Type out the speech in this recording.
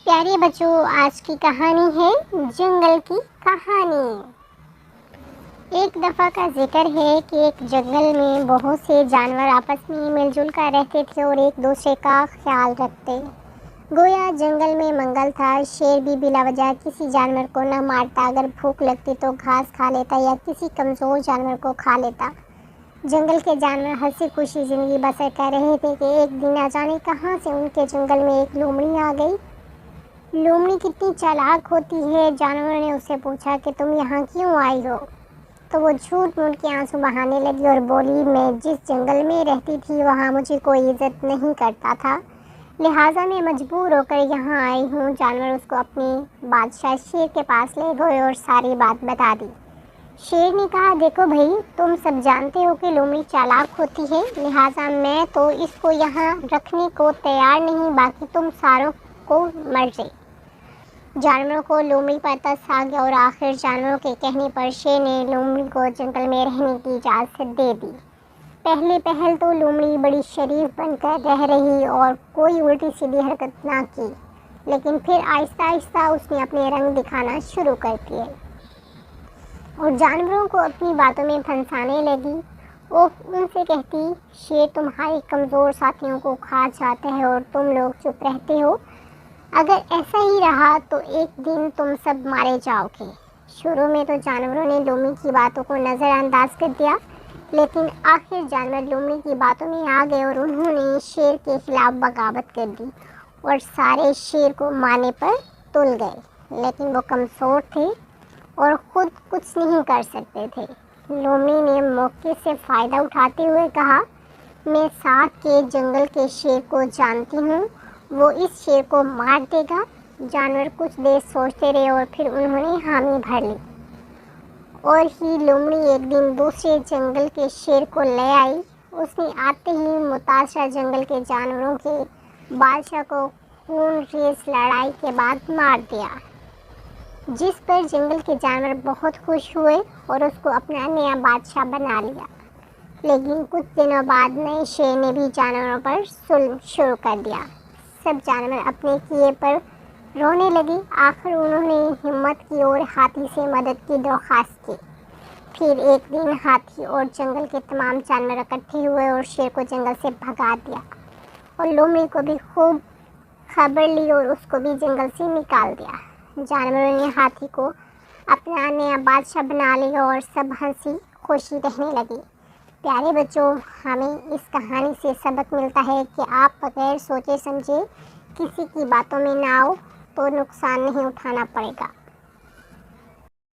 پیارے بچوں، آج کی کہانی ہے جنگل کی کہانی۔ ایک دفعہ کا ذکر ہے کہ ایک جنگل میں بہت سے جانور آپس میں مل جل کر رہتے تھے اور ایک دوسرے کا خیال رکھتے۔ گویا جنگل میں منگل تھا۔ شیر بھی بلا وجہ کسی جانور کو نہ مارتا، اگر بھوک لگتی تو گھاس کھا لیتا یا کسی کمزور جانور کو کھا لیتا۔ جنگل کے جانور ہنسی خوشی زندگی بسر کر رہے تھے کہ ایک دن نہ جانے کہاں سے ان کے جنگل میں ایک لومڑی آ گئی۔ لومڑی کتنی چالاک ہوتی ہے، جانوروں نے اس سے پوچھا کہ تم یہاں کیوں آئی ہو؟ تو وہ جھوٹ موٹ کے آنسو بہانے لگی اور بولی، میں جس جنگل میں رہتی تھی وہاں مجھے کوئی عزت نہیں کرتا تھا، لہٰذا میں مجبور ہو کر یہاں آئی ہوں۔ جانور اس کو اپنے بادشاہ شیر کے پاس لے گئے اور ساری بات بتا دی۔ شیر نے کہا، دیکھو بھائی، تم سب جانتے ہو کہ لومڑی چالاک ہوتی ہے، لہٰذا میں تو اس کو یہاں رکھنے کو تیار نہیں، باقی تم ساروں کو مرضی۔ جانوروں کو لومڑی پر ترس آ گیا اور آخر جانوروں کے کہنے پر شیر نے لومڑی کو جنگل میں رہنے کی اجازت دے دی۔ پہلے پہل تو لومڑی بڑی شریف بن کر رہ رہی اور کوئی الٹی سیدھی حرکت نہ کی، لیکن پھر آہستہ آہستہ اس نے اپنے رنگ دکھانا شروع کر دیے اور جانوروں کو اپنی باتوں میں پھنسانے لگی۔ وہ ان سے کہتی، شیر تمہارے کمزور ساتھیوں کو کھا جاتا ہے اور تم لوگ چپ رہتے ہو، اگر ایسا ہی رہا تو ایک دن تم سب مارے جاؤ گے۔ شروع میں تو جانوروں نے لومڑی کی باتوں کو نظر انداز کر دیا، لیکن آخر جانور لومڑی کی باتوں میں آ گئے اور انہوں نے شیر کے خلاف بغاوت کر دی اور سارے شیر کو مارنے پر تل گئے، لیکن وہ کمزور تھے اور خود کچھ نہیں کر سکتے تھے۔ لومڑی نے موقع سے فائدہ اٹھاتے ہوئے کہا، میں ساتھ کے جنگل کے شیر کو جانتی ہوں، وہ اس شیر کو مار دے گا۔ جانور کچھ دیر سوچتے رہے اور پھر انہوں نے حامی بھر لی اور ہی لومڑی ایک دن دوسرے جنگل کے شیر کو لے آئی۔ اس نے آتے ہی متاثرہ جنگل کے جانوروں کے بادشاہ کو خون ریز لڑائی کے بعد مار دیا، جس پر جنگل کے جانور بہت خوش ہوئے اور اس کو اپنا نیا بادشاہ بنا لیا۔ لیکن کچھ دنوں بعد نئے شیر نے بھی جانوروں پر ظلم شروع کر دیا۔ سب جانور اپنے کیے پر رونے لگے۔ آخر انہوں نے ہمت کی اور ہاتھی سے مدد کی درخواست کی۔ پھر ایک دن ہاتھی اور جنگل کے تمام جانور اکٹھے ہوئے اور شیر کو جنگل سے بھگا دیا اور لومڑی کو بھی خوب خبر لی اور اس کو بھی جنگل سے نکال دیا۔ جانوروں نے ہاتھی کو اپنا نیا بادشاہ بنا لیا اور سب ہنسی خوشی رہنے لگے۔ پیارے بچوں، ہمیں اس کہانی سے سبق ملتا ہے کہ آپ بغیر سوچے سمجھے کسی کی باتوں میں نہ آؤ تو نقصان نہیں اٹھانا پڑے گا۔